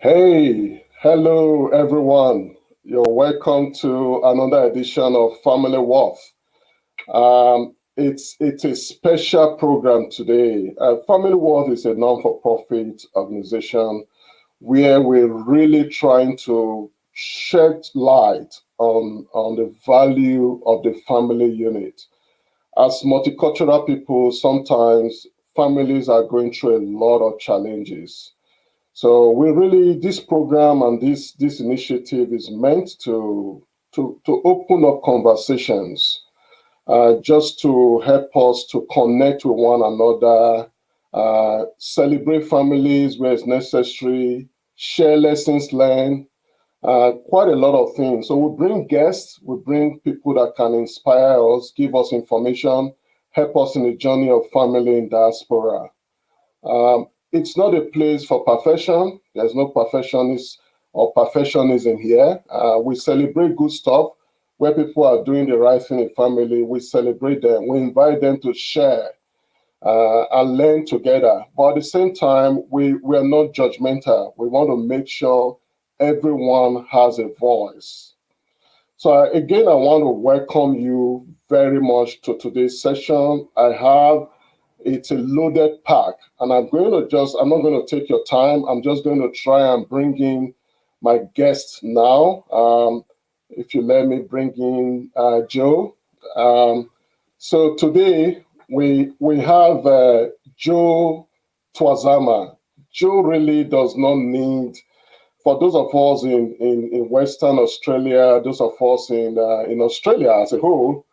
Hey, hello everyone. You're welcome to another edition of FamilyWorth. It's a special program today. FamilyWorth is a non-for-profit organization where we're really trying to shed light on the value of the family unit. As multicultural people, sometimes families are going through a lot of challenges. So we really this program and this initiative is meant to open up conversations, just to help us to connect with one another, celebrate families where it's necessary, share lessons learned, quite a lot of things. So we bring guests, we bring people that can inspire us, give us information, help us in the journey of family in diaspora. It's not a place for perfection. There's no perfectionist or perfectionism here. We celebrate good stuff where people are doing the right thing in family. We celebrate them. We invite them to share and learn together. But at the same time, we are not judgmental. We want to make sure everyone has a voice. So again, I want to welcome you very much to today's session. It's a loaded pack, and I'm not going to take your time. I'm just going to try and bring in my guests now. If you let me bring in Joe. So today we have Joe Tuazama. Joe really does not need, for those of us in Western Australia, those of us in Australia as a whole,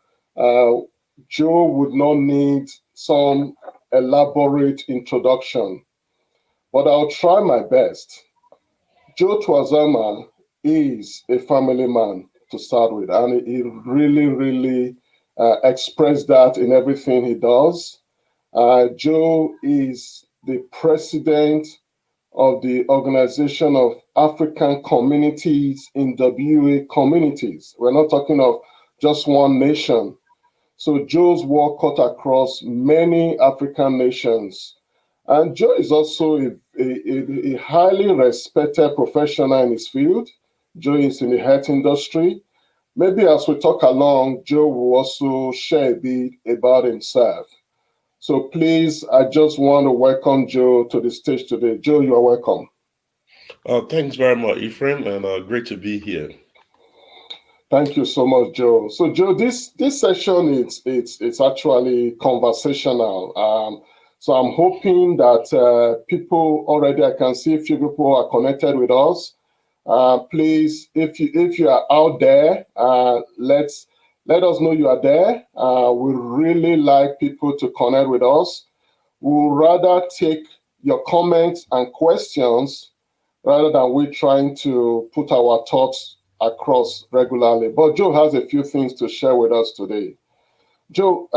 Joe would not need some elaborate introduction, but I'll try my best. Joe Tuazama is a family man to start with, and he really, really expressed that in everything he does. Joe is the president of the Organization of African Communities in WA Communities. We're not talking of just one nation. So Joe's work cut across many African nations. And Joe is also a highly respected professional in his field. Joe is in the health industry. Maybe as we talk along, Joe will also share a bit about himself. So please, I just want to welcome Joe to the stage today. Joe, you are welcome. Thanks very much, Ephraim, and great to be here. Thank you so much, Joe. So, Joe, this session it's actually conversational. So I'm hoping that people already, I can see a few people are connected with us. Please, if you are out there, let us know you are there. We really like people to connect with us. We'll rather take your comments and questions rather than we trying to put our thoughts across regularly. But Joe has a few things to share with us today. Joe,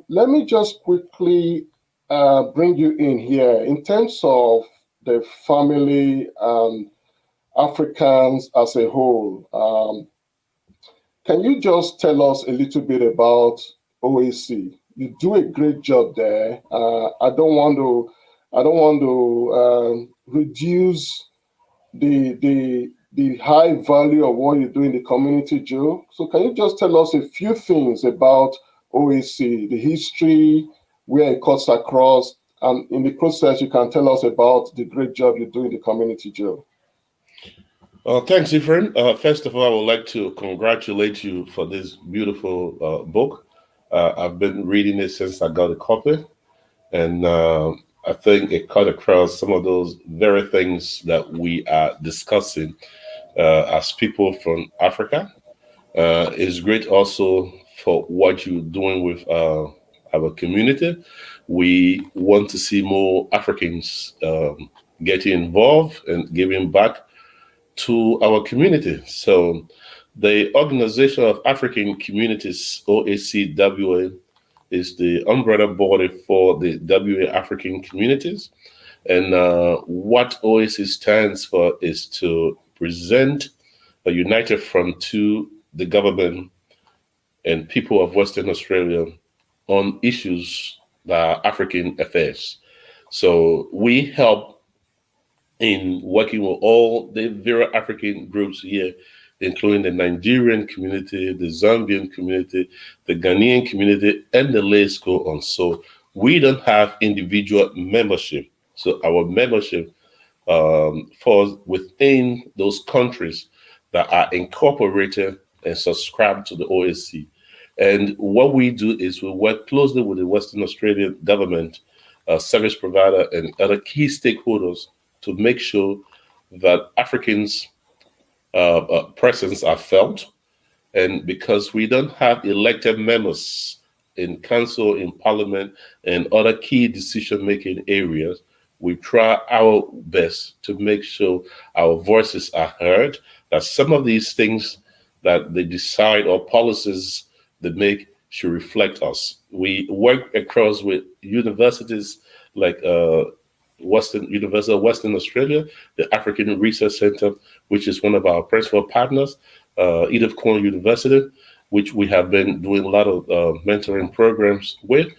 let me just quickly bring you in here. In terms of the family Africans as a whole, can you just tell us a little bit about OAC? You do a great job there. I don't want to reduce the high value of what you do in the community, Joe. So can you just tell us a few things about OAC, the history, where it cuts across, and in the process, you can tell us about the great job you do in the community, Joe. Thanks, Ephraim. First of all, I would like to congratulate you for this beautiful book. I've been reading it since I got a copy, and I think it cut across some of those very things that we are discussing as people from Africa. It's great also for what you're doing with our community. We want to see more Africans getting involved and giving back to our community. So the Organization of African Communities, OACWA, is the umbrella body for the WA African communities. And what OAC stands for is to present a united front to the government and people of Western Australia on issues that are African affairs. So we help in working with all the various African groups here, including the Nigerian community, the Zambian community, the Ghanaian community, and the list go on. So we don't have individual membership. So our membership falls within those countries that are incorporated and subscribe to the OSC. And what we do is we work closely with the Western Australian government, service provider, and other key stakeholders to make sure that Africans' presence are felt. And because we don't have elected members in council, in parliament, and other key decision-making areas, we try our best to make sure our voices are heard, that some of these things that they decide or policies they make should reflect us. We work across with universities like University of Western Australia, the African Research Center, which is one of our principal partners, Edith Cowan University, which we have been doing a lot of mentoring programs with.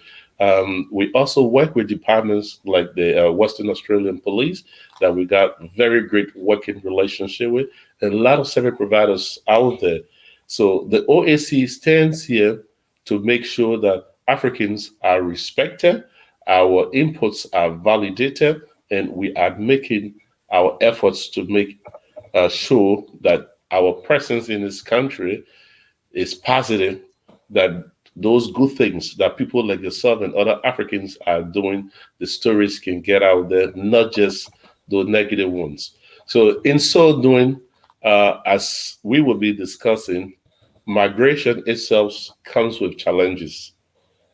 We also work with departments like the Western Australian Police that we got very great working relationship with, and a lot of service providers out there. So the OAC stands here to make sure that Africans are respected, our inputs are validated, and we are making our efforts to make sure that our presence in this country is positive, that those good things that people like yourself and other Africans are doing, the stories can get out there, not just the negative ones. So, in so doing, as we will be discussing, migration itself comes with challenges.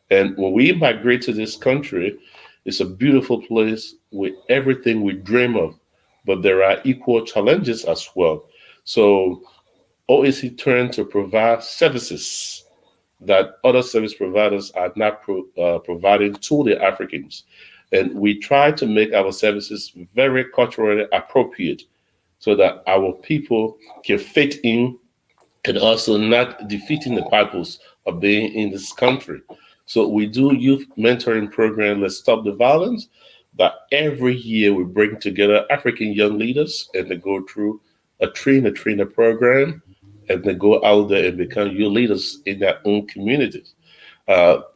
And when we migrate to this country, it's a beautiful place with everything we dream of, but there are equal challenges as well. So, OAC turned to provide services that other service providers are not providing to the Africans. And we try to make our services very culturally appropriate so that our people can fit in and also not defeating the purpose of being in this country. So we do youth mentoring program, Let's Stop the Violence, that every year we bring together African young leaders and they go through a trainer program and they go out there and become youth leaders in their own communities.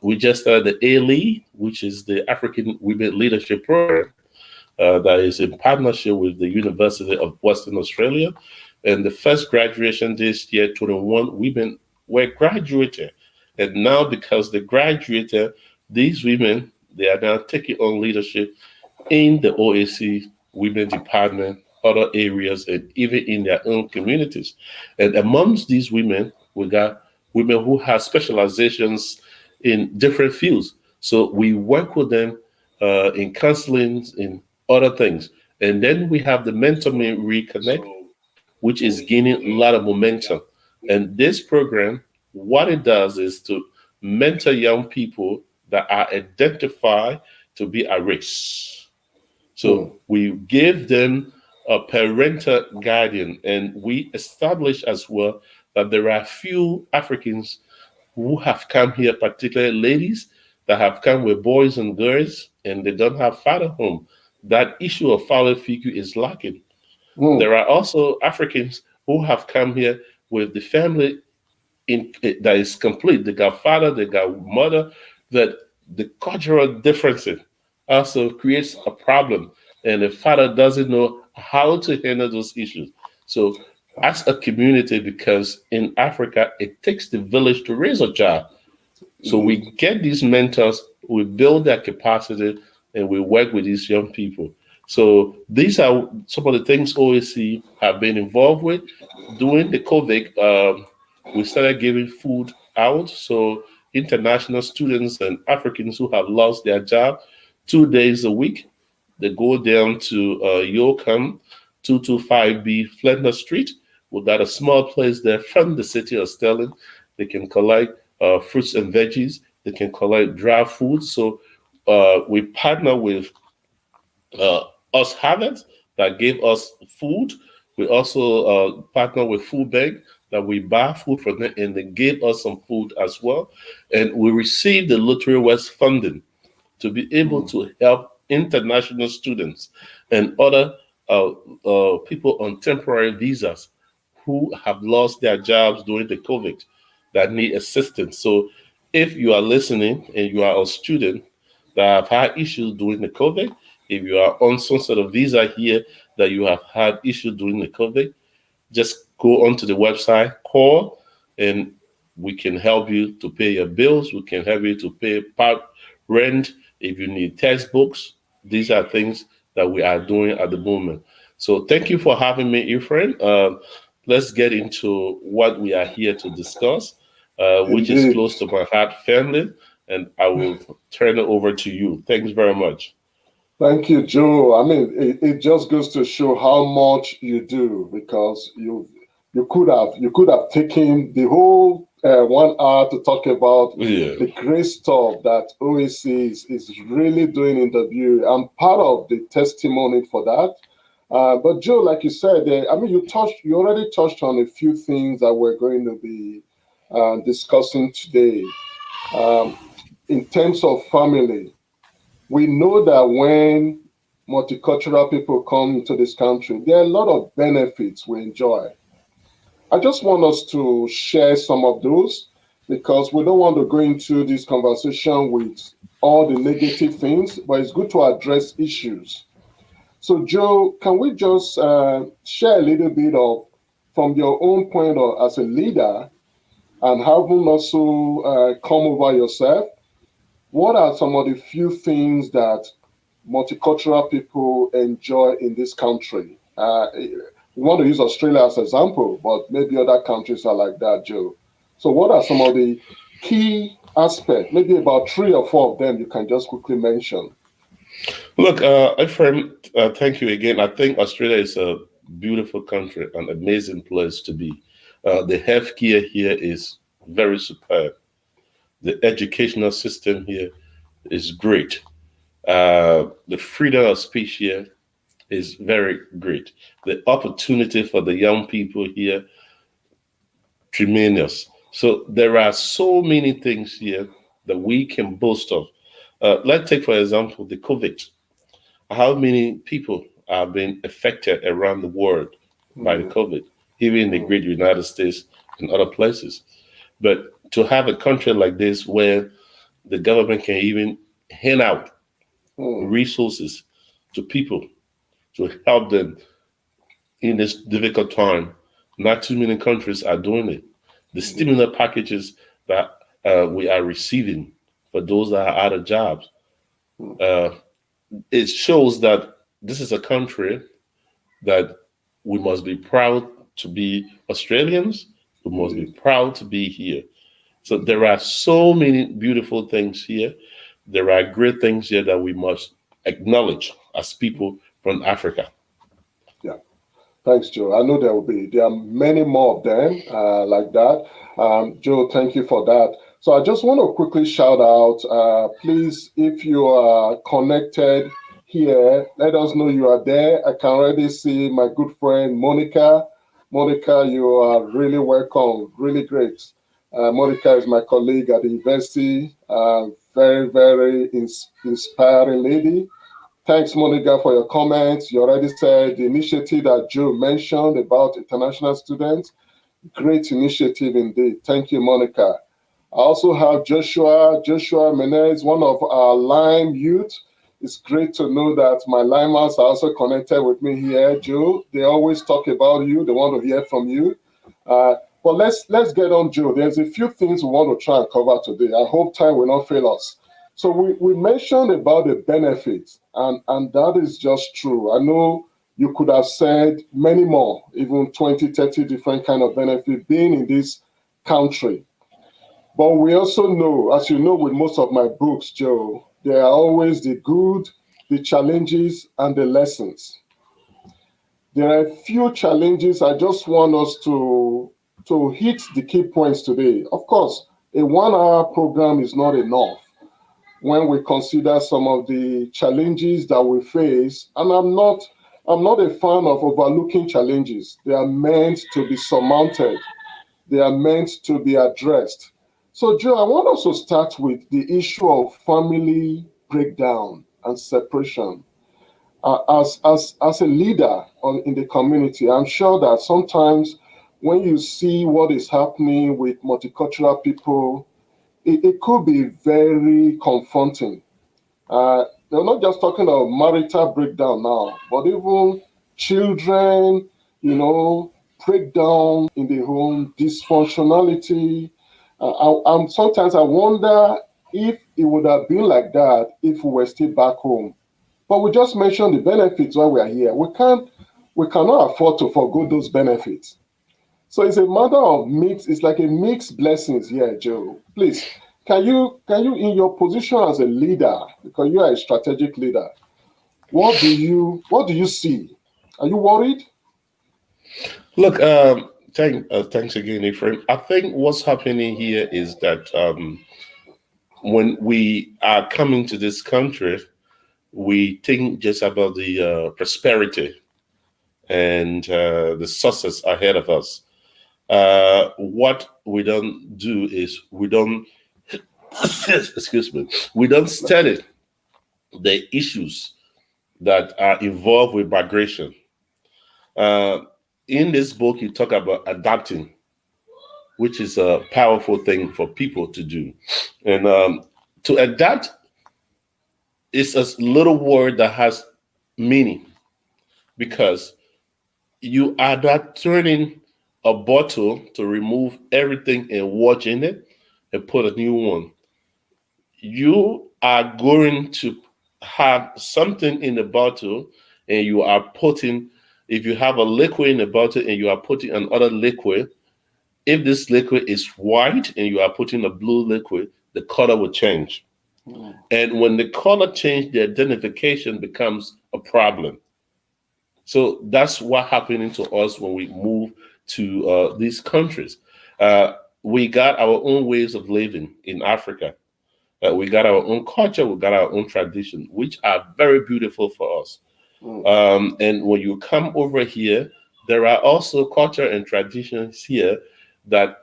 We just started the A-Lead, which is the African Women Leadership Program that is in partnership with the University of Western Australia. And the first graduation this year, 21 women were graduated. And now because they graduated, these women, they are now taking on leadership in the OAC women department, other areas, and even in their own communities. And amongst these women, we got women who have specializations in different fields. So we work with them in counseling, in other things. And then we have the Mentor Me Reconnect, which is gaining a lot of momentum. And this program, what it does is to mentor young people that are identified to be at risk. So we give them a parental guardian, and we establish as well that there are few Africans who have come here, particularly ladies that have come with boys and girls, and they don't have father home. That issue of father figure is lacking. There are also Africans who have come here with the family that is complete. They got father, they got mother. That the cultural differences also creates a problem, and the father doesn't know how to handle those issues. So, as a community, because in Africa it takes the village to raise a child, so we get these mentors, we build their capacity, and we work with these young people. So these are some of the things OAC have been involved with. During the COVID, we started giving food out. So international students and Africans who have lost their job, 2 days a week, they go down to Yoakum, 225B Flinders Street. We got a small place there from the city of Sterling. They can collect fruits and veggies. They can collect dry food. So we partner with Osaghae that gave us food. We also partner with Food Bank that we buy food from them, and they gave us some food as well. And we received the Lottery West funding to be able to help international students and other people on temporary visas who have lost their jobs during the COVID that need assistance. So if you are listening and you are a student that have had issues during the COVID, if you are on some sort of visa here that you have had issues during the COVID, just go onto the website, call, and we can help you to pay your bills. We can help you to pay part rent. If you need textbooks, these are things that we are doing at the moment. So thank you for having me, Ephraim. Let's get into what we are here to discuss, which is Indeed. close to my heart, family. And I will turn it over to you. Thanks very much. Thank you, Joe. I mean, it just goes to show how much you do, because you could have taken the whole 1 hour to talk about Yeah. the great stuff that OAC is really doing in the view. I'm part of the testimony for that. But Joe, like you said, I mean, you already touched on a few things that we're going to be discussing today. Um, in terms of family, we know that when multicultural people come into this country, there are a lot of benefits we enjoy. I just want us to share some of those, because we don't want to go into this conversation with all the negative things, but it's good to address issues. So, Joe, can we just share a little bit of, from your own point of as a leader, and having also come over yourself, what are some of the few things that multicultural people enjoy in this country? We want to use Australia as an example, but maybe other countries are like that, Joe. So, what are some of the key aspects? Maybe about 3 or 4 of them you can just quickly mention. Look, Ephraim, thank you again. I think Australia is a beautiful country, an amazing place to be. The healthcare here is very superb. The educational system here is great. The freedom of speech here is very great. The opportunity for the young people here, tremendous. So there are so many things here that we can boast of. Let's take, for example, the COVID. How many people are being affected around the world by the Mm, COVID, even in the mm, great United States and other places? But to have a country like this where the government can even hand out mm, resources to people to help them in this difficult time, not too many countries are doing it. The indeed. stimulus packages that we are receiving for those that are out of jobs, Mm, uh, it shows that this is a country that we must be proud to be Australians. We must be indeed. proud to be here. So there are so many beautiful things here. There are great things here that we must acknowledge as people from Africa. Yeah. Thanks, Joe. I know there are many more of them like that. Joe, thank you for that. So I just want to quickly shout out, please, if you are connected here, let us know you are there. I can already see my good friend Monica. Monica, you are really welcome. Really great. Monica is my colleague at the university. Very, very inspiring lady. Thanks, Monica, for your comments. You already said the initiative that Joe mentioned about international students. Great initiative indeed. Thank you, Monica. I also have Joshua Menez, one of our Lime youth. It's great to know that my Limers are also connected with me here, Joe. They always talk about you. They want to hear from you. Uh, but let's get on, Joe. There's a few things we want to try and cover today. I hope time will not fail us. So we mentioned about the benefits, and that is just true. I know you could have said many more, even 20, 30 different kind of benefits being in this country. But we also know, as you know, with most of my books, Joe, there are always the good, the challenges, and the lessons. There are a few challenges. I just want us to hit the key points today. Of course, a 1 hour program is not enough when we consider some of the challenges that we face. And I'm not a fan of overlooking challenges. They are meant to be surmounted. They are meant to be addressed. So, Joe, I want us to start with the issue of family breakdown and separation. as a leader in the community, I'm sure that sometimes when you see what is happening with multicultural people, it could be very confronting. They're not just talking about marital breakdown now, but even children, breakdown in the home, dysfunctionality. Sometimes I wonder if it would have been like that if we were still back home. But we just mentioned the benefits while we are here. We cannot afford to forgo those benefits. So it's a matter of mix. It's like a mixed blessings here, Joe. Please, can you in your position as a leader, because you are a strategic leader, what do you see? Are you worried? Look, thanks again, Ephraim. I think what's happening here is that when we are coming to this country, we think just about the prosperity and the success ahead of us. What we don't do is we don't, excuse me, we don't study the issues that are involved with migration. Uh, in this book, you talk about adapting, which is a powerful thing for people to do. And to adapt is a little word that has meaning because you are not turning a bottle to remove everything and water in it and put a new one. You are going to have something in the bottle and you are putting, if you have a liquid in the bottle and you are putting another liquid, if this liquid is white and you are putting a blue liquid, the color will change. Mm. And when the color change, the identification becomes a problem. So that's what happening to us when we move to these countries. Uh, we got our own ways of living in Africa. We got our own culture, we got our own tradition, which are very beautiful for us. Mm. And when you come over here, there are also culture and traditions here that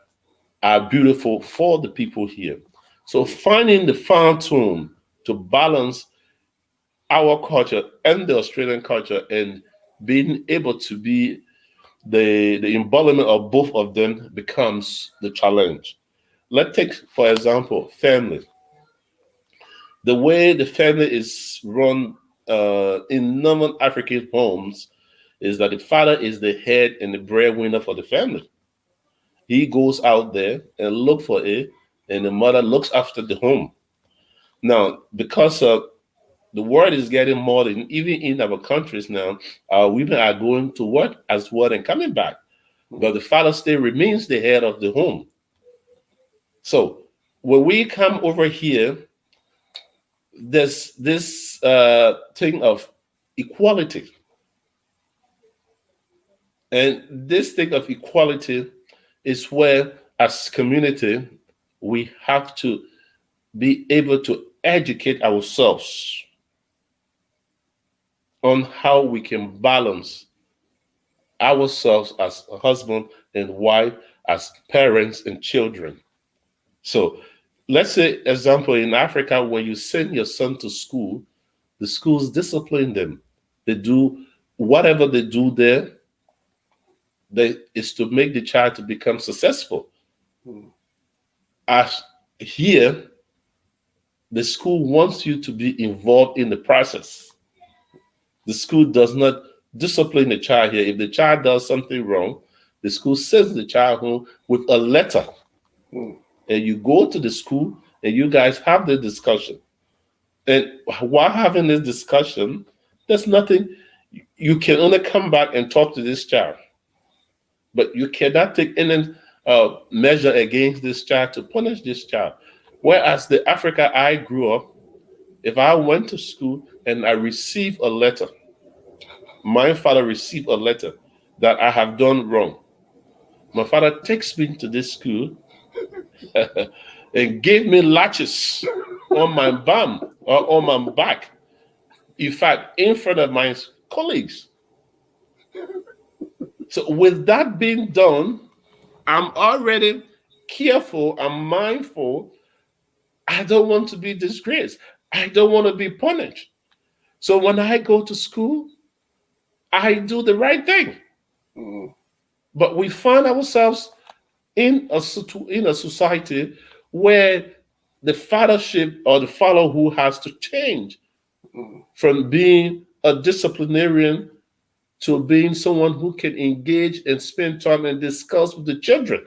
are beautiful for the people here. So finding the fine tune to balance our culture and the Australian culture and being able to be the embodiment of both of them becomes the challenge. Let's take, for example, family. The way the family is run in normal African homes is that the father is the head and the breadwinner for the family. He goes out there and look for it, and the mother looks after the home. Now, because the world is getting modern, even in our countries now, women are going to work as well and coming back, but the father still remains the head of the home. So when we come over here, there's this thing of equality, and this thing of equality is where, as community, we have to be able to educate ourselves on how we can balance ourselves as a husband and wife, as parents and children. So let's say, example, in Africa, when you send your son to school, the schools discipline them. They do whatever they do there, is to make the child to become successful. Mm. As here, the school wants you to be involved in the process. The school does not discipline the child here. If the child does something wrong, the school sends the child home with a letter. Mm. And you go to the school and you guys have the discussion. And while having this discussion, there's nothing, you can only come back and talk to this child. But you cannot take any measure against this child to punish this child. Whereas the Africa I grew up, if I went to school and I received a letter, my father received a letter that I have done wrong. My father takes me to this school and gave me latches on my bum or on my back. In fact, in front of my colleagues. So with that being done, I'm already careful, I'm mindful. I don't want to be disgraced. I don't want to be punished. So when I go to school, I do the right thing. But we find ourselves in a society where the fathership or the fatherhood has to change from being a disciplinarian to being someone who can engage and spend time and discuss with the children.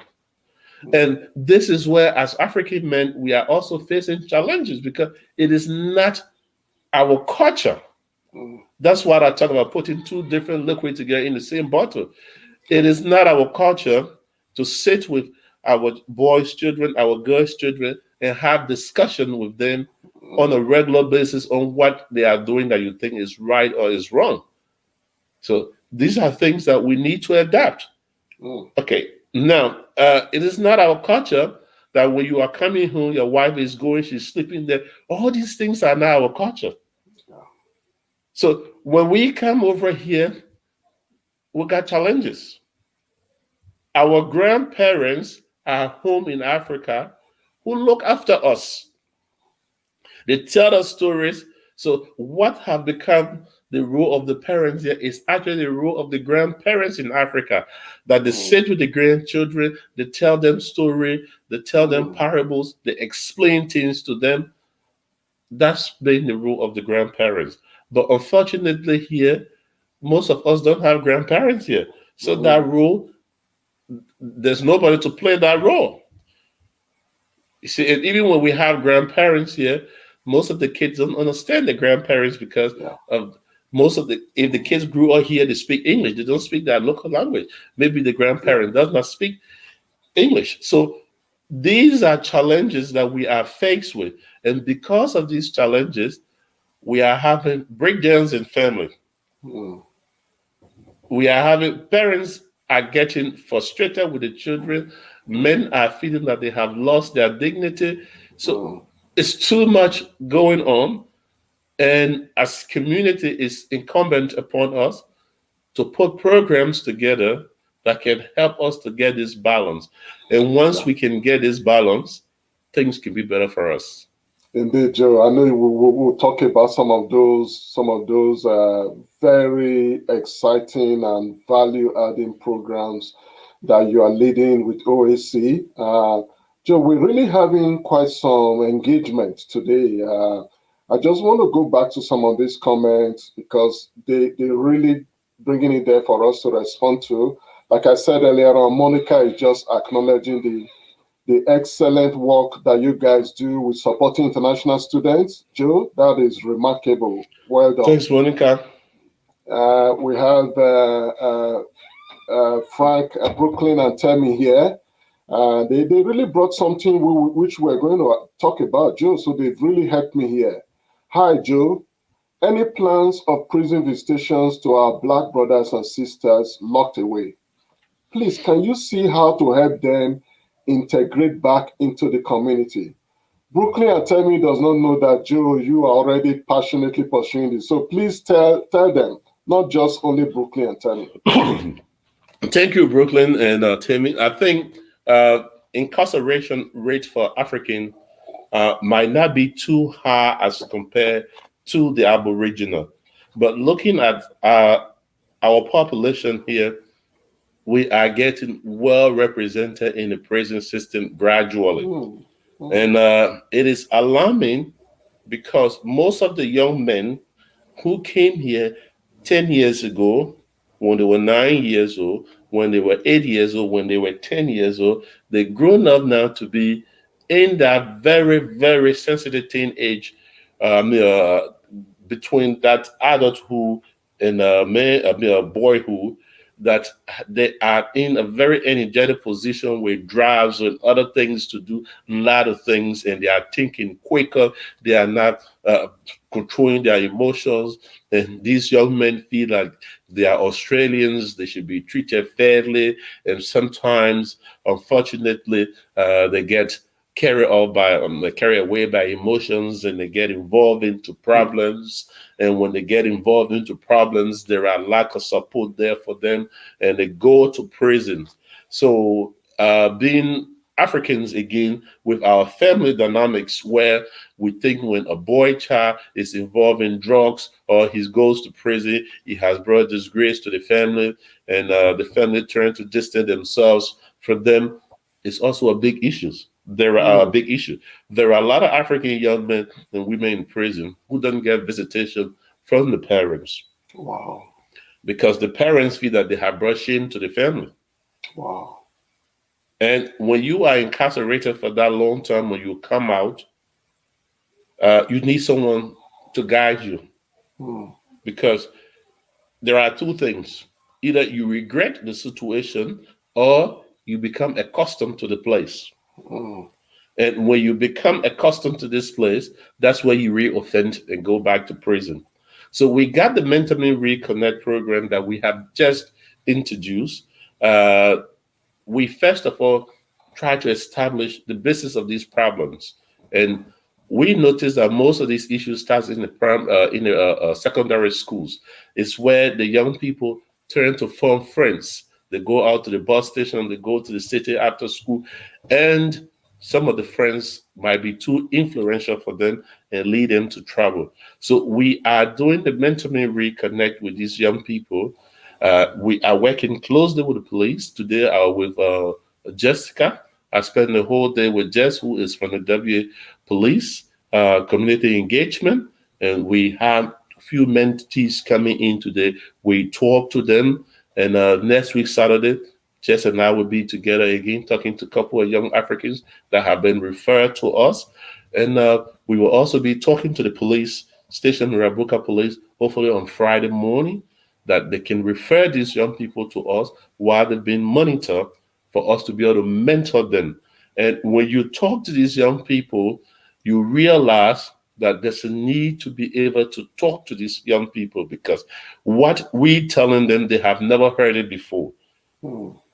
And this is where, as African men, we are also facing challenges because it is not our culture. That's what I talk about, putting two different liquids together in the same bottle. It is not our culture to sit with our boys' children, our girls' children, and have discussion with them on a regular basis on what they are doing that you think is right or is wrong. So these are things that we need to adapt. Okay, now it is not our culture that when you are coming home, your wife is going, she's sleeping there. All these things are not our culture. So when we come over here, we got challenges. Our grandparents are home in Africa who look after us. They tell us stories. So what have become the role of the parents here is actually the role of the grandparents in Africa, that they sit with the grandchildren, they tell them story, they tell them parables, they explain things to them. That's been the role of the grandparents. But unfortunately here, most of us don't have grandparents here. So that role, there's nobody to play that role. You see, and even when we have grandparents here, most of the kids don't understand the grandparents because of most of the, if the kids grew up here, they speak English. They don't speak their local language. Maybe the grandparent does not speak English. So these are challenges that we are faced with. And because of these challenges, we are having breakdowns in family. We are having parents are getting frustrated with the children. Men are feeling that they have lost their dignity. So it's too much going on. And as community, it's incumbent upon us to put programs together that can help us to get this balance. And once we can get this balance, things can be better for us. Indeed, Joe. I know we'll talk about some of those very exciting and value-adding programs that you are leading with OAC. Joe, we're really having quite some engagement today. I just want to go back to some of these comments because they really bringing it there for us to respond to. Like I said earlier on, Monica is just acknowledging the excellent work that you guys do with supporting international students. Joe, that is remarkable. Well done. Thanks, Monica. We have Frank, Brooklyn, and Tammy here. They really brought something which we're going to talk about, Joe, so they've really helped me here. Hi, Joe. Any plans of prison visitations to our Black brothers and sisters locked away? Please, can you see how to help them integrate back into the community? Brooklyn and Tammy does not know that, Joe, you are already passionately pursuing this. So please tell them, not just only Brooklyn and Tammy. Thank you, Brooklyn and Tammy. I think incarceration rate for African might not be too high as compared to the Aboriginal. But looking at our population here, we are getting well represented in the prison system gradually. And it is alarming because most of the young men who came here 10 years ago, when they were 9 years old, when they were 8 years old, when they were 10 years old, they've grown up now to be in that very, very sensitive teenage between that adulthood and boyhood, that they are in a very energetic position with drives and other things to do, a lot of things, and they are thinking quicker. They are not controlling their emotions. And these young men feel like they are Australians, they should be treated fairly. And sometimes, unfortunately, they get carried away by emotions, and they get involved into problems. And when they get involved into problems, there are lack of support there for them, and they go to prison. So being Africans, again, with our family dynamics, where we think when a boy child is involved in drugs or he goes to prison, he has brought disgrace to the family, and the family turn to distance themselves from them. It's also a big issue. There are a big issue. There are a lot of African young men and women in prison who don't get visitation from the parents. Wow. Because the parents feel that they have brought shame to the family. Wow. And when you are incarcerated for that long time, when you come out, you need someone to guide you. Because there are two things. Either you regret the situation or you become accustomed to the place. And when you become accustomed to this place, that's where you re-offend and go back to prison. So we got the Mentally Reconnect program that we have just introduced. We first of all try to establish the basis of these problems, and we notice that most of these issues starts in the secondary schools. It's where the young people turn to form friends. They go out to the bus station, they go to the city after school, and some of the friends might be too influential for them and lead them to trouble. So we are doing the Mentally Reconnect with these young people. We are working closely with the police. Today, with Jessica. I spent the whole day with Jess, who is from the W Police Community Engagement, and we have a few mentees coming in today. We talk to them, and next week, Saturday, Jess and I will be together again, talking to a couple of young Africans that have been referred to us. And we will also be talking to the police station, Rabuka Police, hopefully on Friday morning, that they can refer these young people to us while they've been monitored for us to be able to mentor them. And when you talk to these young people, you realize that there's a need to be able to talk to these young people, because what we telling them, they have never heard it before.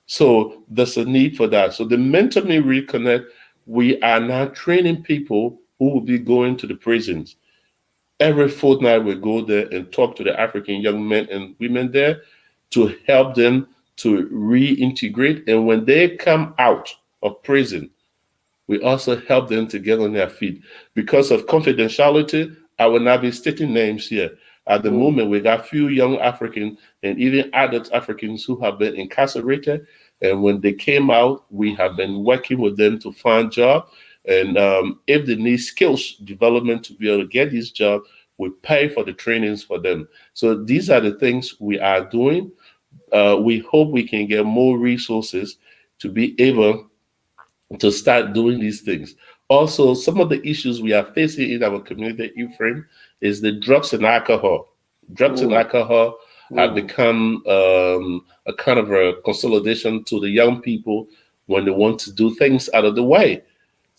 So there's a need for that. So the Mentally Reconnect, we are now training people who will be going to the prisons. Every fortnight we go there and talk to the African young men and women there to help them to reintegrate. And when they come out of prison, we also help them to get on their feet. Because of confidentiality, I will not be stating names here. At the moment, we got few young Africans and even adult Africans who have been incarcerated. And when they came out, we have been working with them to find jobs. And if they need skills development to be able to get this job, we pay for the trainings for them. So these are the things we are doing. We hope we can get more resources to be able to start doing these things. Also, some of the issues we are facing in our community, Ephraim, is the drugs and alcohol. Drugs and alcohol have become a kind of a consolidation to the young people when they want to do things out of the way.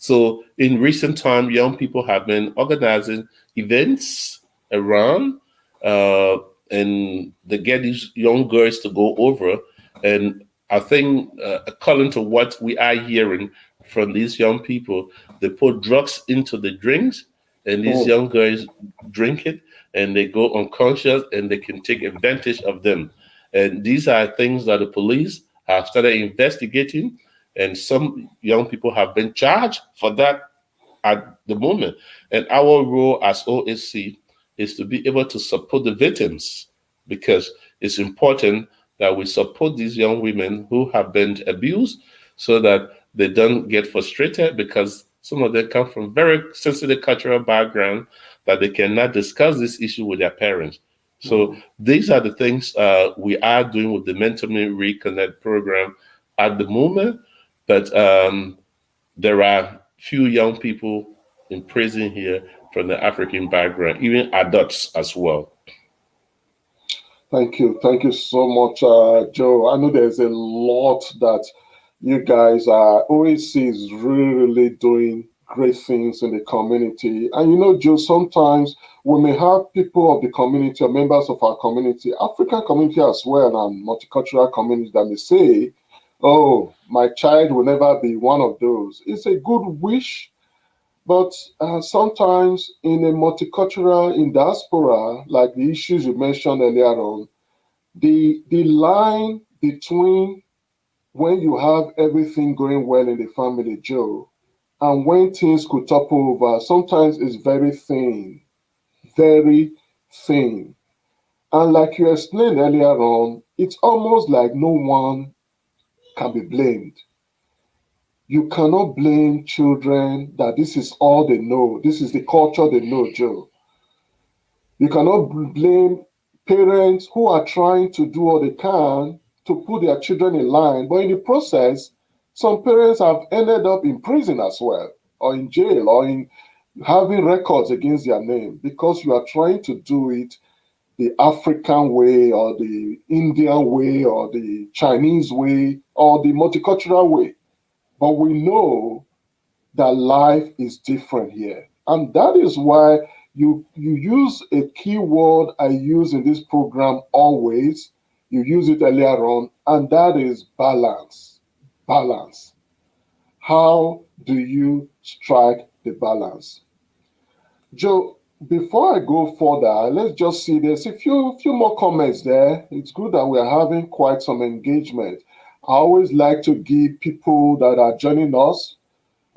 So in recent time, young people have been organizing events around, and they get these young girls to go over. And I think, according to what we are hearing from these young people, they put drugs into the drinks, and these young girls drink it, and they go unconscious, and they can take advantage of them. And these are things that the police have started investigating, and some young people have been charged for that at the moment. And our role as OSC is to be able to support the victims, because it's important that we support these young women who have been abused so that they don't get frustrated, because some of them come from very sensitive cultural background that they cannot discuss this issue with their parents. So these are the things we are doing with the Mentally Reconnect program at the moment. But there are few young people in prison here from the African background, even adults as well. Thank you. Thank you so much, Joe. I know there's a lot that you guys are, OAC is really doing great things in the community. And you know, Joe, sometimes we may have people of the community or members of our community, African community as well, and multicultural community, that may say, oh, my child will never be one of those. It's a good wish, but sometimes in a multicultural, in diaspora, like the issues you mentioned earlier on, the line between when you have everything going well in the family, Joe, and when things could topple over, sometimes it's very thin, very thin. And like you explained earlier on, it's almost like no one can be blamed. You cannot blame children that this is all they know. This is the culture they know, Joe. You cannot blame parents who are trying to do all they can to put their children in line. But in the process, some parents have ended up in prison as well, or in jail, or in having records against their name because you are trying to do it the African way, or the Indian way, or the Chinese way, or the multicultural way. But we know that life is different here. And that is why you use a key word I use in this program always. You use it earlier on, and that is balance. Balance. How do you strike the balance? Joe, before I go further, let's just see there's a few more comments there. It's good that we're having quite some engagement. I always like to give people that are joining us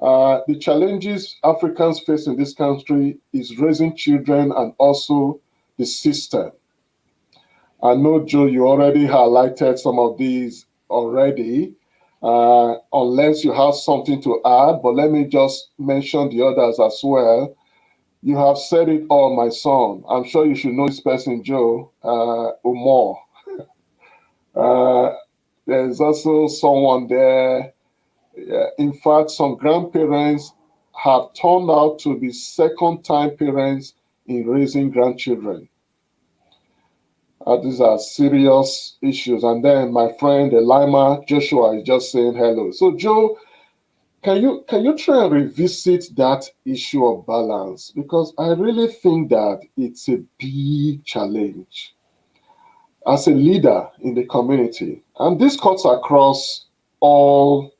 the challenges Africans face in this country is raising children and also the system. I know, Joe, you already highlighted some of these already, unless you have something to add, but let me just mention the others as well. You have said it all, my son. I'm sure you should know this person, Joe, Umar. Uh, there's also someone there. Yeah, in fact, some grandparents have turned out to be second time parents in raising grandchildren. These are serious issues. And then my friend Elima Joshua is just saying hello. So Joe, can you try and revisit that issue of balance? Because I really think that it's a big challenge as a leader in the community. And this cuts across all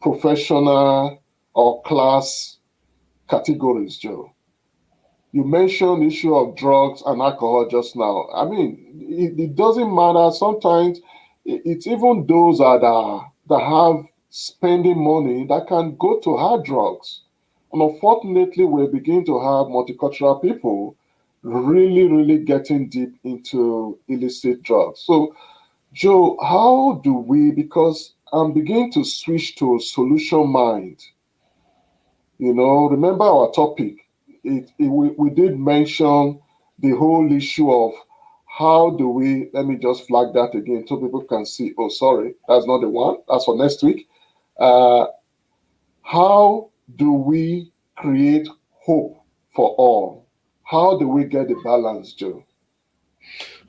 professional or class categories, Joe. You mentioned the issue of drugs and alcohol just now. I mean, it doesn't matter. Sometimes it's even those that have spending money that can go to hard drugs. And unfortunately, we begin to have multicultural people really getting deep into illicit drugs. So, Joe, how do we, because I'm beginning to switch to solution mind. Remember our topic. We did mention the whole issue of how do we, let me just flag that again so people can see. Oh, sorry, that's not the one. That's for next week. Uh, how do we create hope for all? How do we get the balance, Joe?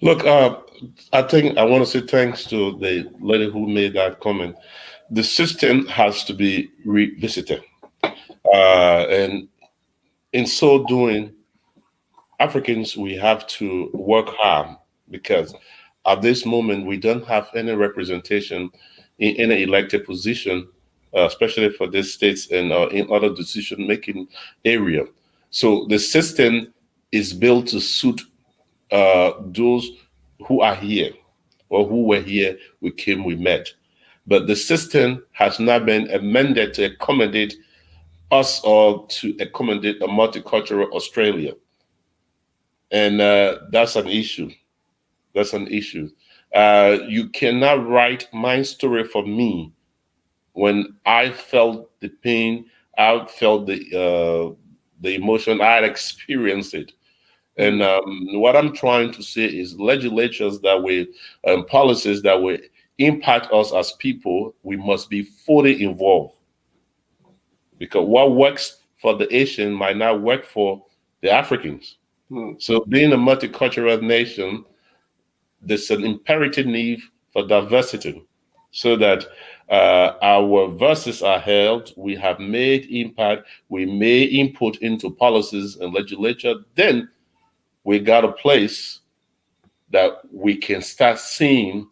Look, I think I want to say thanks to the lady who made that comment. The system has to be revisited. And in so doing, Africans, we have to work hard because at this moment, we don't have any representation in any elected position, especially for these states and in other decision-making area. So the system is built to suit those who are here or who were here, we came, we met. But the system has not been amended to accommodate us or to accommodate a multicultural Australia. And that's an issue. That's an issue. You cannot write my story for me when I felt the pain, I felt the emotion, I had experienced it. And what I'm trying to say is legislatures that will, policies that will impact us as people, we must be fully involved. Because what works for the Asian might not work for the Africans. Hmm. So being a multicultural nation, there's an imperative need for diversity so that our voices are held, we have made impact, we may input into policies and legislature, then we got a place that we can start seeing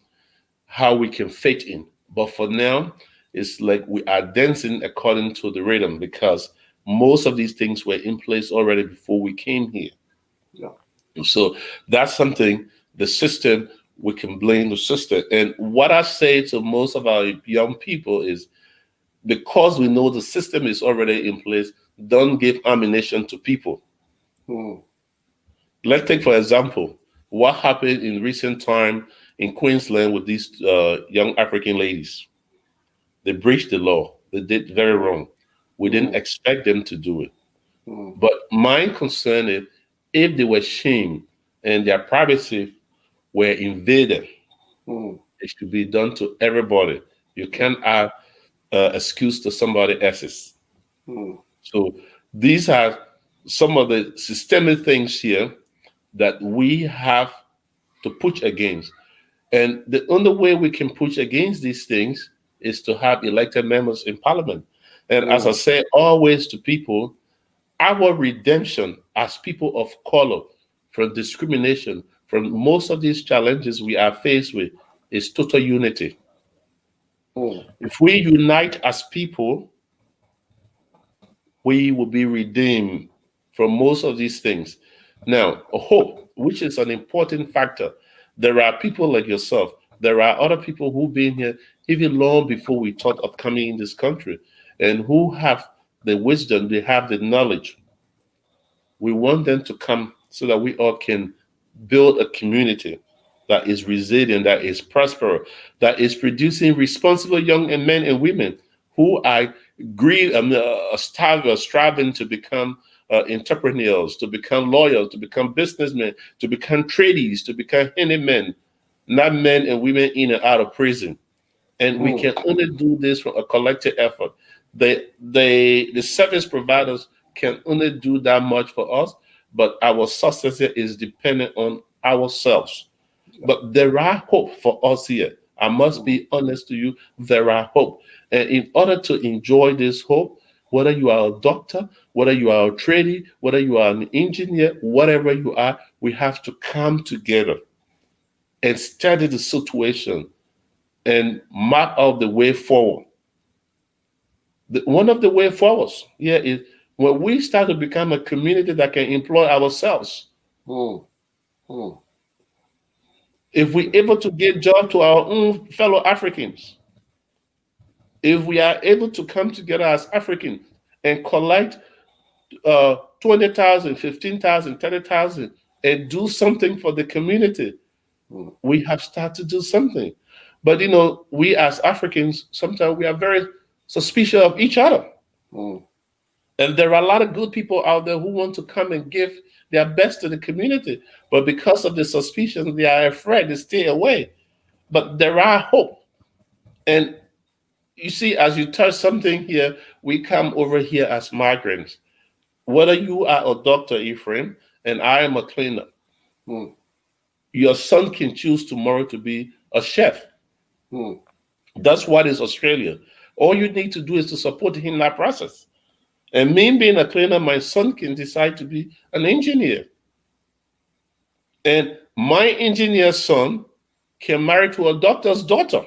how we can fit in. But for now, it's like we are dancing according to the rhythm because most of these things were in place already before we came here. Yeah. So that's something the system we can blame the system. And what I say to most of our young people is, because we know the system is already in place, don't give ammunition to people. Let's take, for example, what happened in recent time in Queensland with these young African ladies. They breached the law. They did very wrong. We didn't expect them to do it. But my concern is, if they were shamed and their privacy were invaded, it should be done to everybody. You can't add excuse to somebody else's. So these are some of the systemic things here that we have to push against. And the only way we can push against these things is to have elected members in parliament. And as I say always to people, our redemption as people of color from discrimination, from most of these challenges we are faced with, is total unity. If we unite as people, we will be redeemed from most of these things. Now, hope, which is an important factor. There are people like yourself. There are other people who've been here even long before we thought of coming in this country, and who have the wisdom, they have the knowledge. We want them to come so that we all can build a community that is resilient, that is prosperous, that is producing responsible young men and women who are striving to become entrepreneurs, to become lawyers, to become businessmen, to become tradies, to become handymen, not men and women in and out of prison. And we can only do this from a collective effort. The service providers can only do that much for us, but our success is dependent on ourselves. But there are hope for us here. I must be honest to you, there are hope. And in order to enjoy this hope, whether you are a doctor, whether you are a tradie, whether you are an engineer, whatever you are, we have to come together and study the situation and map out the way forward. One of the way forwards here is when we start to become a community that can employ ourselves. If we're able to give job to our own fellow Africans, if we are able to come together as Africans and collect 20,000, 15,000, 30,000 and do something for the community, we have started to do something. But we as Africans, sometimes we are very suspicious of each other. And there are a lot of good people out there who want to come and give their best to the community. But because of the suspicion, they are afraid to stay away. But there are hope. And you see, as you touch something here, we come over here as migrants. Whether you are a doctor, Ephraim, and I am a cleaner, your son can choose tomorrow to be a chef. That's what is Australia. All you need to do is to support him in that process. And me being a cleaner, my son can decide to be an engineer. And my engineer son can marry to a doctor's daughter.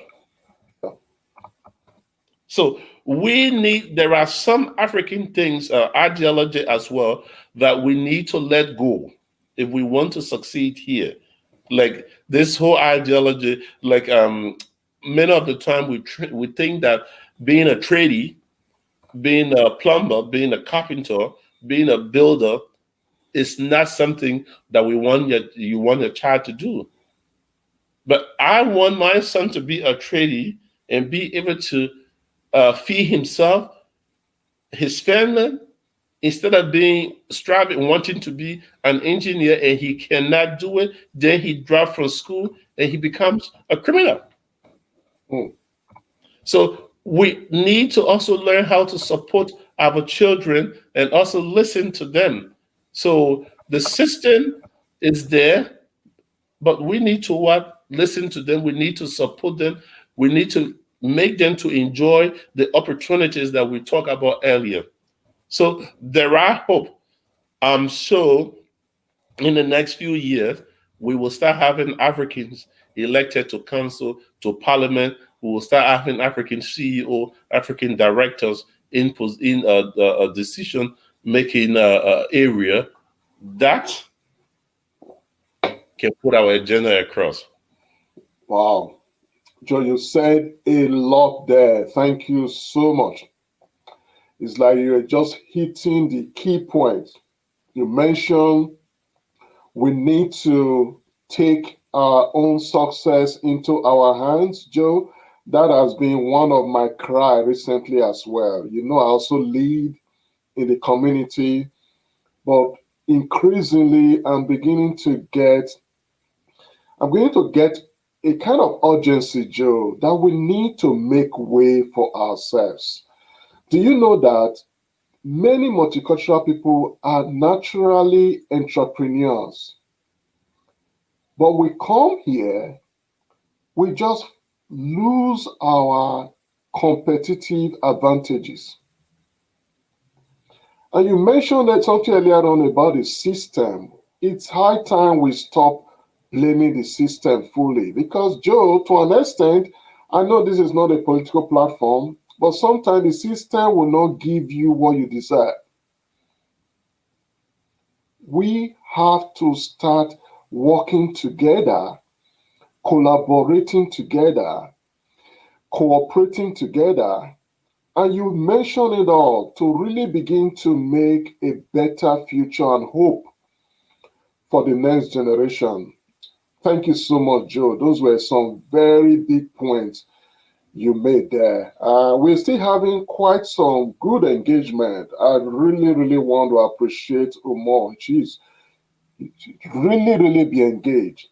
So there are some African things, ideology as well, that we need to let go if we want to succeed here. Like this whole ideology, like many of the time we think that being a tradie, being a plumber, being a carpenter, being a builder is not something that you want your child to do. But I want my son to be a tradie and be able to feed himself, his family, instead of wanting to be an engineer and he cannot do it, then he drops from school and he becomes a criminal. So we need to also learn how to support our children and also listen to them. So the system is there, but we need to listen to them. We need to support them. We need to make them to enjoy the opportunities that we talked about earlier. So there are hope. I'm sure in the next few years, we will start having Africans elected to council, to parliament. We will start having African CEO, African directors in a decision-making area that can put our agenda across. Wow. Joe, you said a lot there. Thank you so much. It's like you're just hitting the key points. You mentioned we need to take our own success into our hands, Joe. That has been one of my cry recently as well. You know, I also lead in the community, but increasingly I'm beginning to get a kind of urgency, Joe, that we need to make way for ourselves. Do you know that many multicultural people are naturally entrepreneurs, but we come here, we just lose our competitive advantages. And you mentioned that something earlier on about the system. It's high time we stop blaming the system fully because, Joe, to an extent, I know this is not a political platform, but sometimes the system will not give you what you deserve. We have to start working together, collaborating together, cooperating together. And you mentioned it all to really begin to make a better future and hope for the next generation. Thank you so much, Joe. Those were some very big points you made there. We're still having quite some good engagement. I really, really want to appreciate Umar. Jeez, really, really be engaged.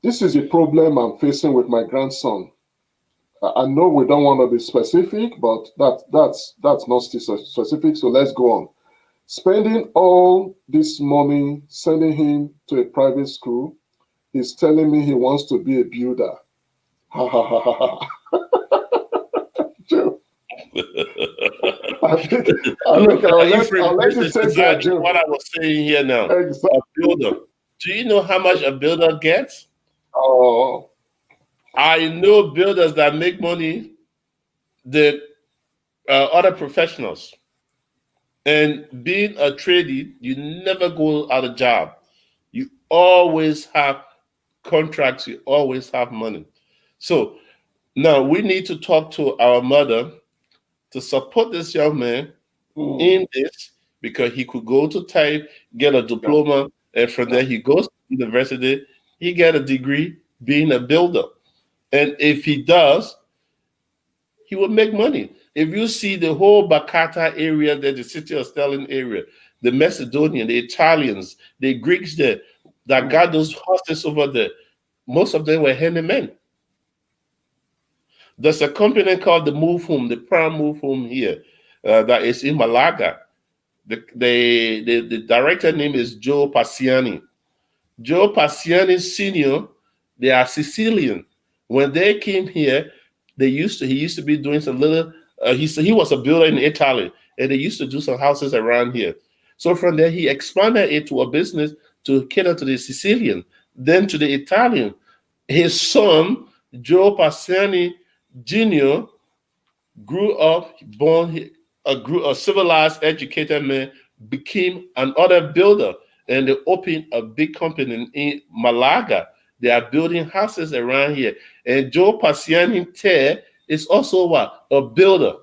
This is a problem I'm facing with my grandson. I know we don't want to be specific, but that's not still specific. So let's go on. Spending all this money sending him to a private school, he's telling me he wants to be a builder. Ha ha ha ha ha. Joe, I think I'll let This you is take that, exactly Joe. what I was saying here now. Exactly. A builder. Do you know how much a builder gets? Oh, I know builders that make money than other professionals. And being a tradie, you never go out of job. You always have contracts. You always have money. So now we need to talk to our mother to support this young man in this because he could go to type, get a diploma, and from there he goes to university, he get a degree being a builder. And if he does, he will make money. If you see the whole Bakata area, there, the city of Stalin area, the Macedonian, the Italians, the Greeks there that got those houses over there, most of them were handymen. There's a company called the Move Home, the Prime Move Home here, that is in Malaga. The director name is Joe Passiani. Joe Passiani Sr., they are Sicilian. When they came here, he used to be doing some little, he was a builder in Italy, and they used to do some houses around here. So from there, he expanded it to a business to cater to the Sicilian, then to the Italian. His son, Joe Passiani Jr., grew up, grew a civilized, educated man, became another builder, and they opened a big company in Malaga. They are building houses around here. And Joe Passiani Ter is also what? A builder.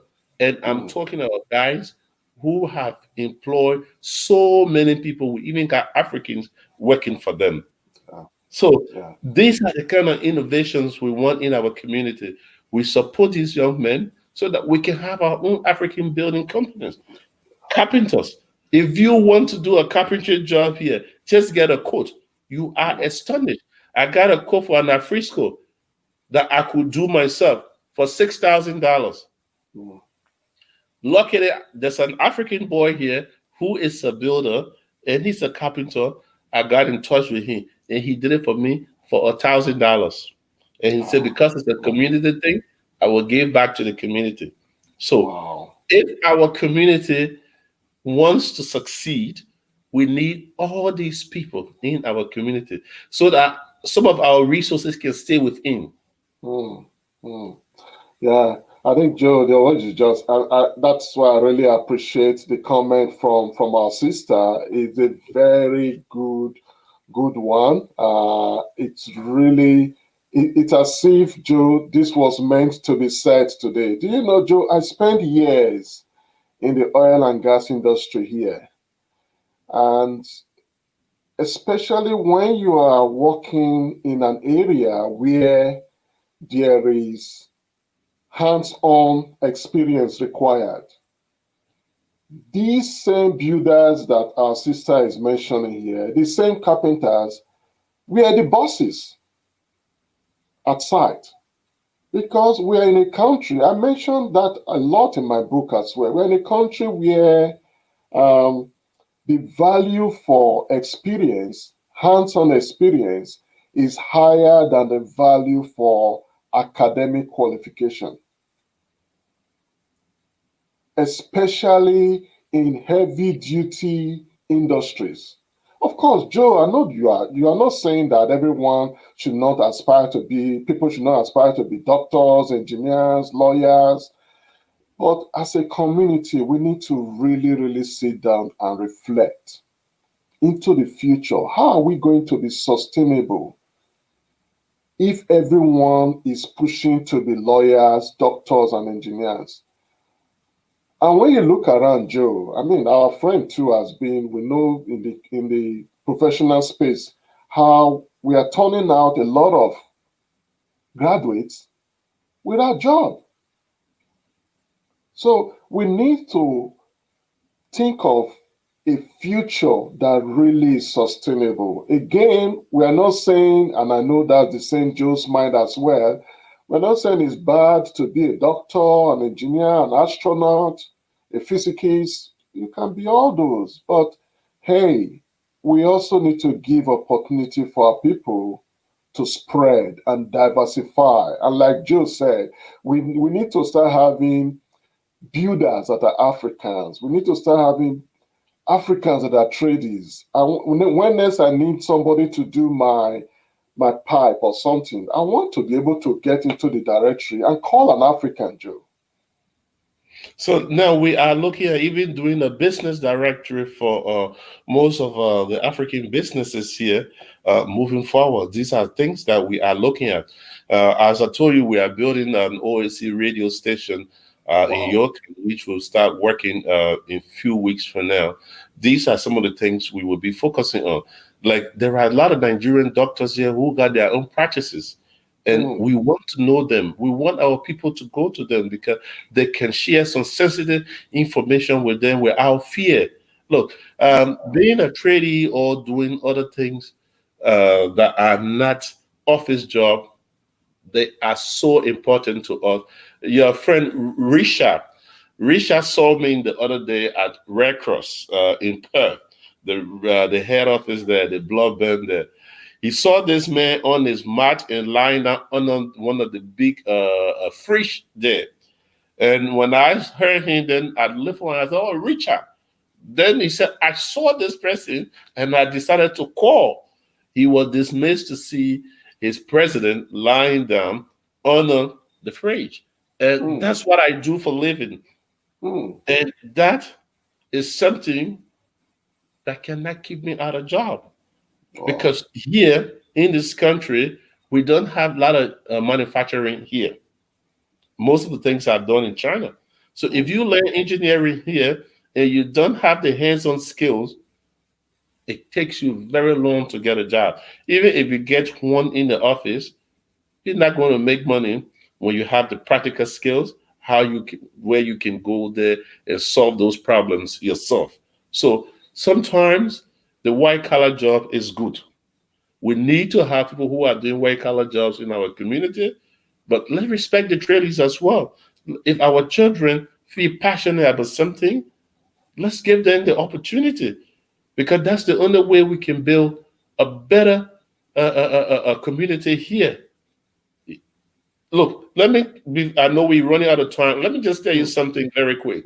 And I'm talking about guys who have employed so many people. We even got Africans working for them. So these are the kind of innovations we want in our community. We support these young men so that we can have our own African building companies. Carpenters, if you want to do a carpentry job here, just get a quote. You are astonished. I got a quote for an afrisco that I could do myself for $6,000. Luckily, there's an African boy here who is a builder and he's a carpenter. I got in touch with him and he did it for me for $1,000. And he said, because it's a community thing, I will give back to the community. So if our community wants to succeed, we need all these people in our community so that some of our resources can stay within. Yeah, I think Joe, the words you just, that's why I really appreciate the comment from our sister. It's a very good one. It's really It's as if, Joe, this was meant to be said today. Do you know, Joe, I spent years in the oil and gas industry here. And especially when you are working in an area where there is hands-on experience required. These same builders that our sister is mentioning here, the same carpenters, were the bosses at site. Because we are in a country, I mentioned that a lot in my book as well. We're in a country where the value for experience, hands-on experience, is higher than the value for academic qualification, especially in heavy-duty industries. Of course, Joe, I know you are not saying that everyone should not aspire to be, people should not aspire to be doctors, engineers, lawyers. But as a community, we need to really, really sit down and reflect into the future. How are we going to be sustainable if everyone is pushing to be lawyers, doctors, and engineers? And when you look around, Joe, I mean, our friend too has been, we know in the professional space, how we are turning out a lot of graduates without job. So we need to think of a future that really is sustainable. Again, we are not saying, and I know that's the same Joe's mind as well, we're not saying it's bad to be a doctor, an engineer, an astronaut, a physicist. You can be all those. But hey, we also need to give opportunity for our people to spread and diversify. And like Joe said, we need to start having builders that are Africans. We need to start having Africans that are tradies. When next I need somebody to do my pipe or something, I want to be able to get into the directory and call an African, Joe. So now we are looking at even doing a business directory for most of the African businesses here moving forward. These are things that we are looking at. As I told you, we are building an OAC radio station in York, which will start working in a few weeks from now. These are some of the things we will be focusing on. Like there are a lot of Nigerian doctors here who got their own practices. And we want to know them. We want our people to go to them because they can share some sensitive information with them without fear. Look, being a tradie or doing other things that are not office job, they are so important to us. Your friend Risha saw me the other day at Red Cross in Perth, the head office there, the blood bank there. He saw this man on his mat and lying down on one of the big fridge there. And when I heard him, then I lifted one. I said, "Oh, Richard." Then he said, "I saw this person and I decided to call." He was dismissed to see his president lying down on the fridge. And that's what I do for living. And that is something that cannot keep me out of job. Because here in this country, we don't have a lot of manufacturing here. Most of the things are done in China. So if you learn engineering here and you don't have the hands-on skills, it takes you very long to get a job. Even if you get one in the office, you're not going to make money when you have the practical skills, where you can go there and solve those problems yourself. So sometimes the white collar job is good. We need to have people who are doing white collar jobs in our community, but let's respect the tradies as well. If our children feel passionate about something, let's give them the opportunity, because that's the only way we can build a better community here. Look, I know we're running out of time. Let me just tell you something very quick.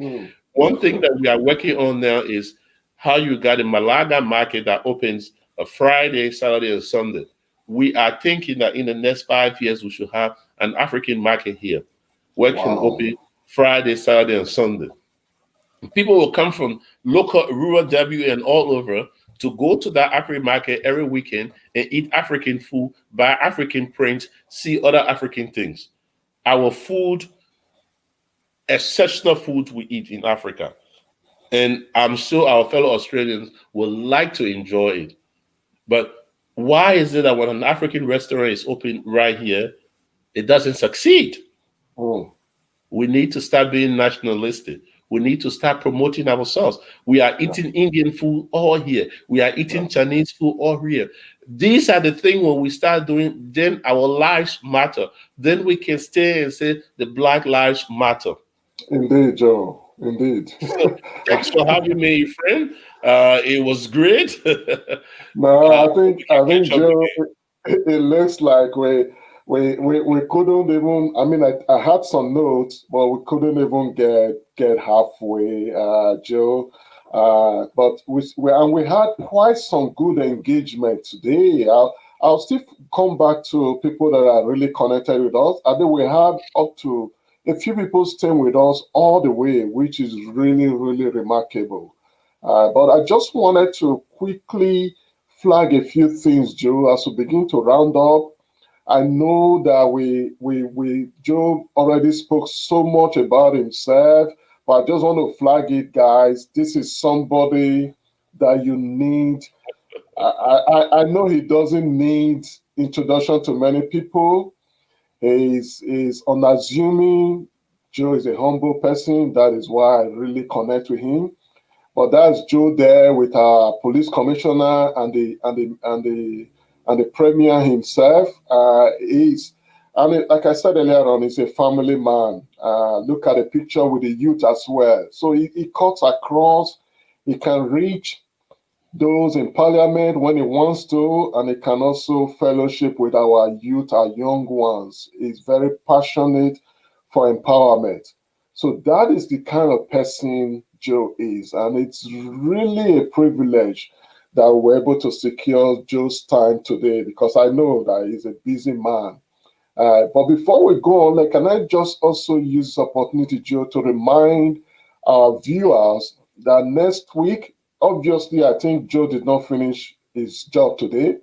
One thing that we are working on now is how you got a Malaga market that opens a Friday, Saturday, and Sunday. We are thinking that in the next 5 years, we should have an African market here where it can open Friday, Saturday, and Sunday. People will come from local, rural W and all over to go to that African market every weekend and eat African food, buy African prints, see other African things. Our food, exceptional food we eat in Africa. And I'm sure our fellow Australians will like to enjoy it. But why is it that when an African restaurant is open right here, it doesn't succeed? Mm. We need to start being nationalistic. We need to start promoting ourselves. We are eating Indian food all here. We are eating Chinese food all here. These are the things when we start doing, then our lives matter. Then we can stay and say the Black lives matter. Indeed, Joe. Indeed. So, thanks for having me, friend. It was great. No, I think Catch up Joe, again. it looks like we couldn't even. I mean, I had some notes, but we couldn't even get halfway, Joe. But we had quite some good engagement today. I'll still come back to people that are really connected with us. I think we had up to a few people staying with us all the way, which is really, really remarkable. But I just wanted to quickly flag a few things, Joe, as we begin to round up. I know that we Joe already spoke so much about himself, but I just want to flag it, guys. This is somebody that you need. I know he doesn't need introduction to many people. He's unassuming. Joe is a humble person. That is why I really connect with him. But that's Joe there with our police commissioner and the premier himself. He's and like I said earlier on, he's a family man. Look at the picture with the youth as well. So he cuts across. He can reach those in parliament when he wants to, and he can also fellowship with our youth, our young ones. He's very passionate for empowerment. So that is the kind of person Joe is. And it's really a privilege that we're able to secure Joe's time today because I know that he's a busy man. But before we go on, can I just also use this opportunity, Joe, to remind our viewers that next week, obviously, I think Joe did not finish his job today.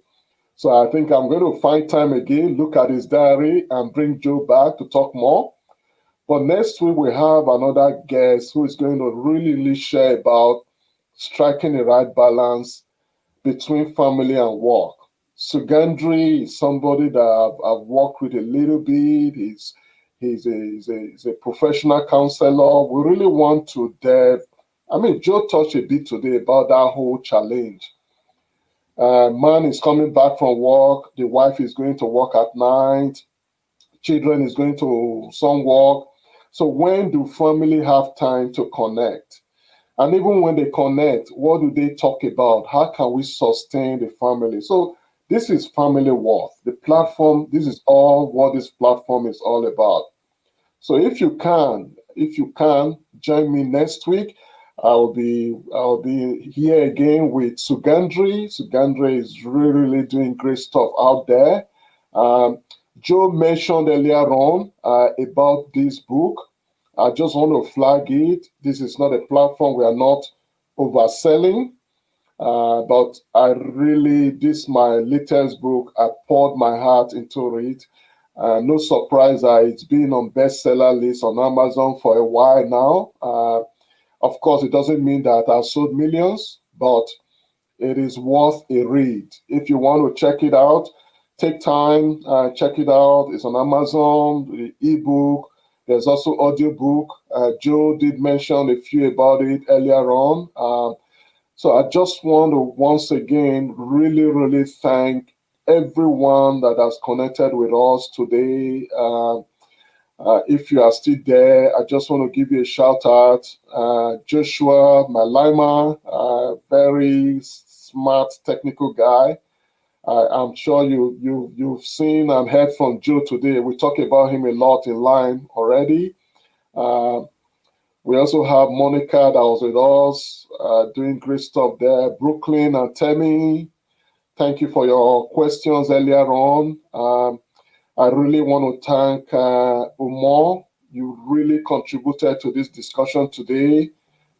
So I think I'm going to find time again, look at his diary, and bring Joe back to talk more. But next week, we have another guest who is going to really share about striking the right balance between family and work. Sugandri is somebody that I've worked with a little bit. He's a professional counselor. We really want to delve. I mean, Joe touched a bit today about that whole challenge. Man is coming back from work. The wife is going to work at night. Children is going to some work. So when do family have time to connect? And even when they connect, what do they talk about? How can we sustain the family? So this is FamilyWorth. The platform, this is all what this platform is all about. So if you can, join me next week. I'll be here again with Sugandri. Sugandri is really doing great stuff out there. Joe mentioned earlier on about this book. I just want to flag it. This is not a platform. We are not overselling. But this is my latest book. I poured my heart into it. No surprise that it's been on bestseller list on Amazon for a while now. Of course, it doesn't mean that I've sold millions, but it is worth a read. If you want to check it out, take time, check it out. It's on Amazon, the ebook. There's also audiobook. Joe did mention a few about it earlier on. So I just want to once again really thank everyone that has connected with us today. If you are still there, I just want to give you a shout out. Joshua Malima, very smart technical guy. I'm sure you've seen and heard from Joe today. We talk about him a lot in line already. We also have Monica that was with us, doing great stuff there. Brooklyn and Temi, thank you for your questions earlier on. I really want to thank Umar. You really contributed to this discussion today.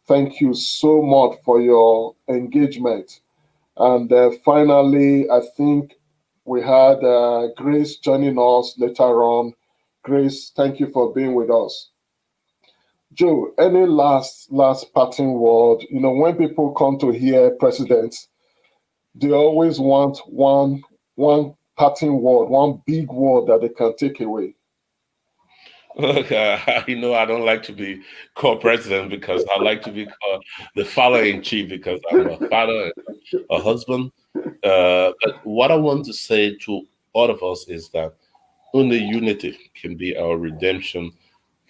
Thank you so much for your engagement. And finally, I think we had Grace joining us later on. Grace, thank you for being with us. Joe, any last parting word? You know, when people come to hear presidents, they always want one parting word, one big word that they can take away. Look, I don't like to be called president because I like to be called the father in chief because I'm a father and a husband. But what I want to say to all of us is that only unity can be our redemption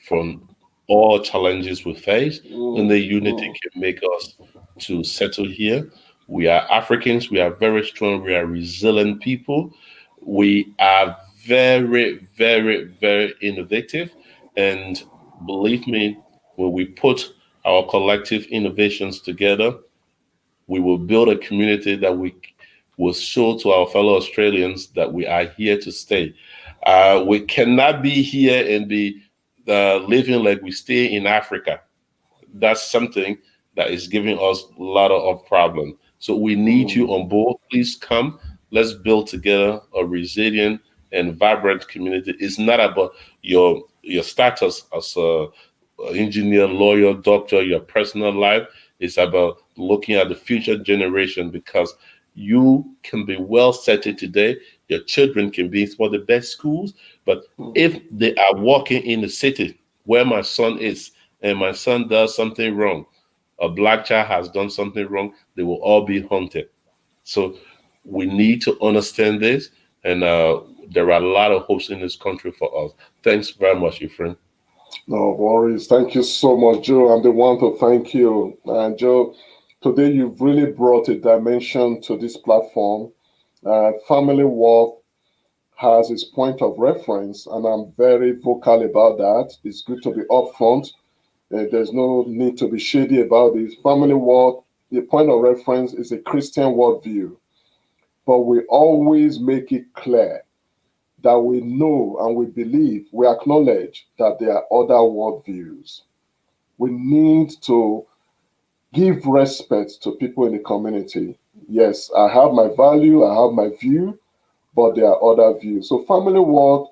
from all challenges we face. Only unity can make us to settle here. We are Africans. We are very strong. We are resilient people. We are very, very, very innovative. And believe me, when we put our collective innovations together, we will build a community that we will show to our fellow Australians that we are here to stay. We cannot be here and be living like we stay in Africa. That's something that is giving us a lot of problem. So we need you on board. Please come. Let's build together a resilient and vibrant community. It's not about your status as a engineer, lawyer, doctor, your personal life. It's about looking at the future generation because you can be well settled today. Your children can be in some of the best schools, but if they are walking in the city where my son is, and my son does something wrong, a black child has done something wrong, they will all be haunted. So we need to understand this, and there are a lot of hopes in this country for us. Thanks very much, Ephraim. No worries. Thank you so much, Joe. I'm the one to thank you. And Joe, today you've really brought a dimension to this platform. FamilyWorth has its point of reference, and I'm very vocal about that. It's good to be upfront. There's no need to be shady about this. FamilyWorth, the point of reference is a Christian worldview, but we always make it clear that we know and we believe, we acknowledge that there are other worldviews. We need to give respect to people in the community. Yes, I have my value, I have my view, but there are other views. So FamilyWorth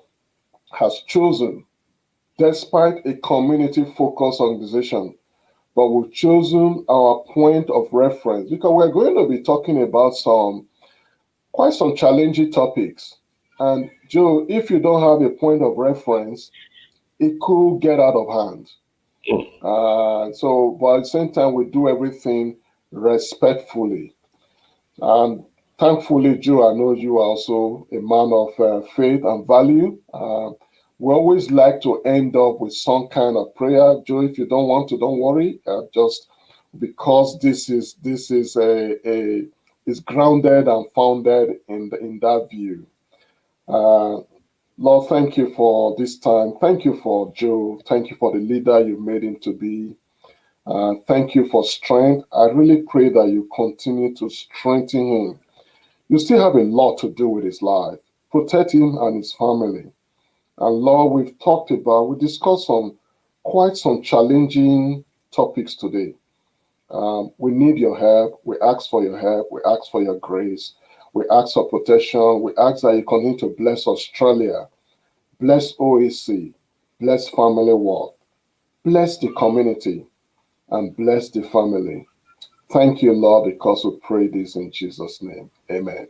has chosen, despite a community-focused organization, but we've chosen our point of reference because we're going to be talking about quite some challenging topics. And Joe, if you don't have a point of reference, it could get out of hand. But at the same time, we do everything respectfully. And thankfully, Joe, I know you are also a man of faith and value. We always like to end up with some kind of prayer. Joe, if you don't want to, don't worry. Just because this is grounded and founded in that view. Lord, thank you for this time. Thank you for Joe. Thank you for the leader you made him to be. Thank you for strength. I really pray that you continue to strengthen him. You still have a lot to do with his life. Protect him and his family. And Lord, we discussed quite some challenging topics today. We need your help. We ask for your help. We ask for your grace. We ask for protection. We ask that you continue to bless Australia, bless OAC, bless FamilyWorth, bless the community, and bless the family. Thank you, Lord, because we pray this in Jesus' name. Amen.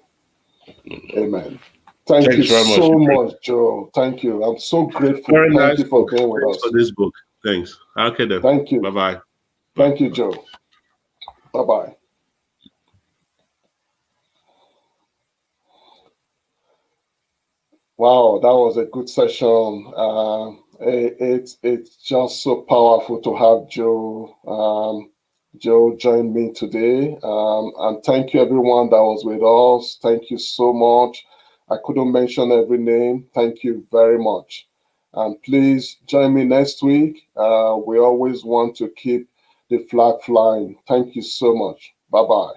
Amen. Thank you so much, Joe. Thank you. I'm so grateful. Very Thank nice you for being with us. For this book. Thanks. Okay, then. Thank you. Bye-bye. Thank you, Joe. Bye-bye. Wow, that was a good session. It's just so powerful to have Joe. Joe joined me today. And thank you, everyone that was with us. Thank you so much. I couldn't mention every name. Thank you very much. And please join me next week. We always want to keep the flag flying. Thank you so much. Bye-bye.